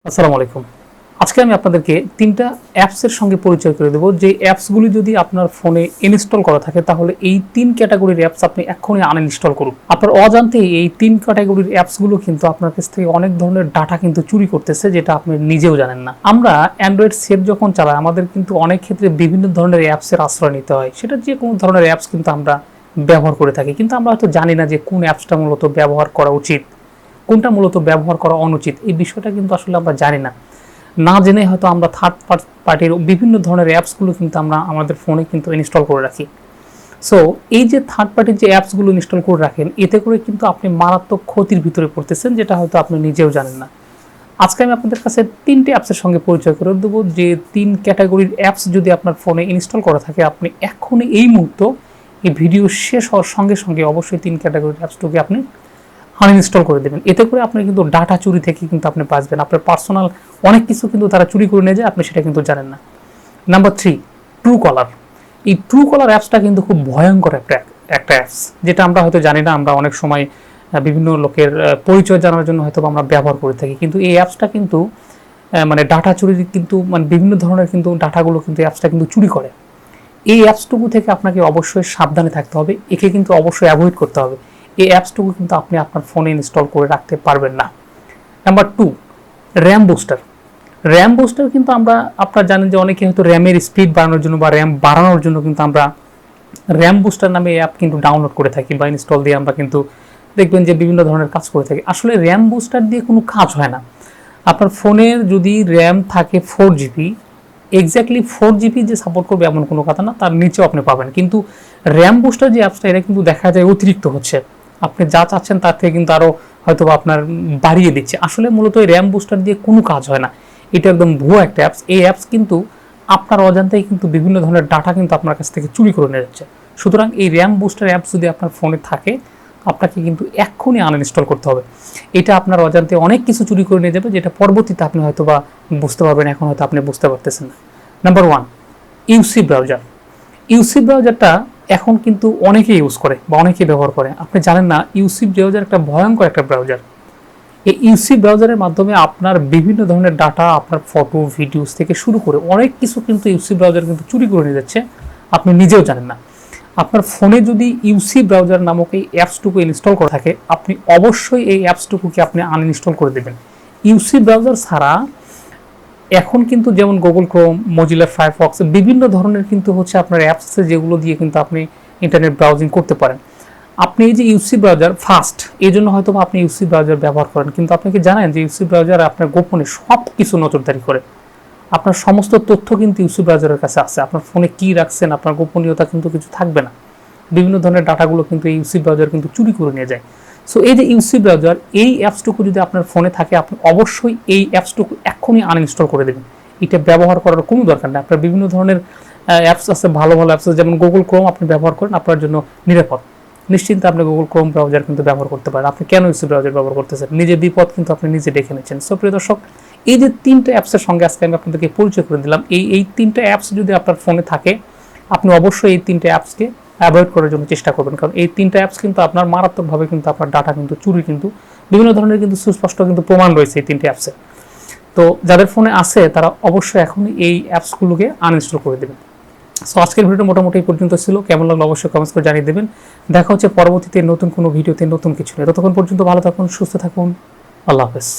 আসসালামু আলাইকুম। আজকে আমি আপনাদেরকে ৩টা অ্যাপসের সঙ্গে পরিচয় করে দেব, যে অ্যাপসগুলি যদি আপনার ফোনে ইনস্টল করা থাকে তাহলে এই ৩ ক্যাটাগরির অ্যাপস আপনি এক্ষুনি আনইনস্টল করুন। আপনার অজান্তেই এই ৩ ক্যাটাগরির অ্যাপসগুলো কিন্তু আপনার কাছ থেকে অনেক ধরনের ডাটা কিন্তু চুরি করতেছে, যেটা আপনি নিজেও জানেন না। আমরা অ্যান্ড্রয়েড সেট যখন চালাই আমাদের কিন্তু অনেক ক্ষেত্রে বিভিন্ন ধরনের অ্যাপসের আশ্রয় নিতে হয়। সেটা যে কোনো ধরনের অ্যাপস কিন্তু আমরা ব্যবহার করে থাকি, কিন্তু আমরা হয়তো জানি না যে কোন অ্যাপসটা মূলত ব্যবহার করা উচিত, কোনটা মূলত ব্যবহার করা অনুচিত। এই বিষয়টা কিন্তু আসলে আমরা জানি না। না জেনে হয়তো আমরা থার্ড পার্টির বিভিন্ন ধরনের অ্যাপসগুলো কিন্তু আমরা আমাদের ফোনে কিন্তু ইনস্টল করে রাখি। সো এই যে থার্ড পার্টির যে অ্যাপসগুলো ইনস্টল করে রাখেন, এতে করে কিন্তু আপনি মারাত্মক ক্ষতির ভিতরে পড়তেছেন, যেটা হয়তো আপনি নিজেও জানেন না। আজকে আমি আপনাদের কাছে 3টে অ্যাপসের সঙ্গে পরিচয় করে দেবো, যে 3 ক্যাটাগরির অ্যাপস যদি আপনার ফোনে ইনস্টল করা থাকে, আপনি এখনই এই মুহূর্তে এই ভিডিও শেষ হওয়ার সঙ্গে সঙ্গে অবশ্যই 3 ক্যাটাগরির অ্যাপসটাকে আপনি আনইনস্টল করে দেবেন। এতে করে আপনি কিন্তু ডাটা চুরি থেকে কিন্তু আপনি বাঁচবেন। আপনার পার্সোনাল অনেক কিছু কিন্তু তারা চুরি করে নিয়ে যায়, আপনি সেটা কিন্তু জানেন না। নাম্বার 3, ট্রু কলার। এই ট্রু কলার অ্যাপসটা কিন্তু খুব ভয়ঙ্কর একটা অ্যাপস, যেটা আমরা হয়তো জানি না। আমরা অনেক সময় বিভিন্ন লোকের পরিচয় জানার জন্য হয়তো আমরা ব্যবহার করে থাকি, কিন্তু এই অ্যাপসটা কিন্তু মানে ডাটা চুরি কিন্তু মানে বিভিন্ন ধরনের কিন্তু ডাটাগুলো কিন্তু অ্যাপসটা কিন্তু চুরি করে। এই অ্যাপসটুকু থেকে আপনাকে অবশ্যই সাবধানে থাকতে হবে, একে কিন্তু অবশ্যই অ্যাভয়েড করতে হবে। এই অ্যাপসটুকু কিন্তু আপনি আপনার ফোনে ইনস্টল করে রাখতে পারবেন না। Number 2, RAM booster. RAM booster কিন্তু আপনারা জানেন যে অনেকে হয়তো র্যামের স্পিড বাড়ানোর জন্য বা র্যাম বাড়ানোর জন্য কিন্তু আমরা র্যাম বুস্টার নামে অ্যাপ কিন্তু ডাউনলোড করে থাকি বা ইনস্টল দিয়ে আমরা কিন্তু দেখবেন যে বিভিন্ন ধরনের কাজ করে থাকি। আসলে র্যাম বুস্টার দিয়ে কোনো কাজ হয় না। আপনার ফোনের যদি র্যাম থাকে 4GB, এক্স্যাক্টলি 4GB যে সাপোর্ট করবে এমন কোনো কথা না, তার নিচেও আপনি পাবেন। কিন্তু র্যাম বুস্টার যে অ্যাপসটা, এটা কিন্তু দেখা যায় অতিরিক্ত হচ্ছে। আপনি যা চাচ্ছেন তার থেকে কিন্তু আরও হয়তো আপনার বাড়িয়ে দিচ্ছে। আসলে মূলত এই র্যাম বুস্টার দিয়ে কোনো কাজ হয় না, এটা একদম ভুয়ো একটা অ্যাপস। এই অ্যাপস কিন্তু আপনার অজান্তেই কিন্তু বিভিন্ন ধরনের ডাটা কিন্তু আপনার কাছ থেকে চুরি করে নিয়ে যাচ্ছে। সুতরাং এই র্যাম বুস্টার অ্যাপস যদি আপনার ফোনে থাকে, আপনাকে কিন্তু এক্ষুনি আনইনস্টল করতে হবে। এটা আপনার অজান্তে অনেক কিছু চুরি করে নিয়ে যাবে, যেটা পরবর্তীতে আপনি হয়তো বা বুঝতে পারবেন, এখন হয়তো আপনি বুঝতে পারতেছেন না। Number 1, UC browser. ইউসি ব্রাউজারটা এখন কিন্তু অনেকেই ইউজ করে বা অনেকেই ব্যবহার করে। আপনি জানেন না, ইউসি ব্রাউজার একটা ভয়ঙ্কর একটা ব্রাউজার। এই ইউসি ব্রাউজারের মাধ্যমে আপনার বিভিন্ন ধরনের ডাটা, আপনার ফটো ভিডিওস থেকে শুরু করে অনেক কিছু কিন্তু ইউসি ব্রাউজার কিন্তু চুরি করে নিয়ে যাচ্ছে, আপনি নিজেও জানেন না। আপনার ফোনে যদি ইউসি ব্রাউজার নামক এই অ্যাপসটুকু ইনস্টল করা থাকে, আপনি অবশ্যই এই অ্যাপসটুকুকে আপনি আনইনস্টল করে দেবেন। ইউসি ব্রাউজার ছাড়া এখন কিন্তু যেমন গুগল ক্রোম, মজিলা ফায়ারফক্স, বিভিন্ন ধরনের কিন্তু হচ্ছে আপনার অ্যাপস আছে, যেগুলো দিয়ে কিন্তু আপনি ইন্টারনেট ব্রাউজিং করতে পারেন। আপনি এই যে ইউসি ব্রাউজার ফাস্ট, এই জন্য হয়তো আপনি ইউসি ব্রাউজার ব্যবহার করেন, কিন্তু আপনি কি জানেন যে ইউসি ব্রাউজার আপনার গোপনে সব কিছু নজরদারি করে। আপনার সমস্ত তথ্য কিন্তু ইউসি ব্রাউজারের কাছে আছে। আপনার ফোনে কী রাখছেন, আপনার গোপনীয়তা কিন্তু কিছু থাকবে না। বিভিন্ন ধরনের ডাটাগুলো কিন্তু এই ইউসি ব্রাউজার কিন্তু চুরি করে নিয়ে যায়। সো এই যে ইউসি ব্রাউজার, এই অ্যাপসটুকু যদি আপনার ফোনে থাকে, আপনি অবশ্যই এই অ্যাপসটুকু এক্ষুনি আনইনস্টল করে দেবেন। এটা ব্যবহার করার কোনো দরকার নেই। আপনার বিভিন্ন ধরনের অ্যাপস আছে, ভালো ভালো অ্যাপস আছে, যেমন গুগল ক্রোম আপনি ব্যবহার করেন, আপনার জন্য নিরাপদ। নিশ্চিন্তে আপনি গুগল ক্রোম ব্রাউজার কিন্তু ব্যবহার করতে পারেন। আপনি কেন ইউসি ব্রাউজার ব্যবহার করতেছেন? নিজের বিপদ কিন্তু আপনি নিজে ডেকে নিচ্ছেন। সো প্রিয় দর্শক, এই যে 3টে অ্যাপসের সঙ্গে আজকে আমি আপনাদেরকে পরিচয় করে দিলাম, এই 3টে অ্যাপস যদি আপনার ফোনে থাকে, আপনি অবশ্যই এই 3টে অ্যাপসকে অ্যাভয়েড করার জন্য চেষ্টা করবেন, কারণ এই 3টে অ্যাপস কিন্তু আপনার মারাত্মকভাবে কিন্তু আপনার ডাটা কিন্তু চুরি কিন্তু বিভিন্ন ধরনের কিন্তু সুস্পষ্ট কিন্তু প্রমাণ রয়েছে এই 3টে অ্যাপসে। তো যাদের ফোনে আছে তারা অবশ্যই এখনই এই অ্যাপসগুলোকে আনইনস্টল করে দেবেন। সো আজকের ভিডিওটা মোটামুটি এই পর্যন্ত ছিল। কেমন লাগলো অবশ্যই কমেন্টস করে জানিয়ে দেবেন। দেখা হচ্ছে পরবর্তীতে নতুন কোনো ভিডিওতে নতুন কিছু নিয়ে। ততক্ষণ পর্যন্ত ভালো থাকুন, সুস্থ থাকুন। আল্লাহ হাফেজ।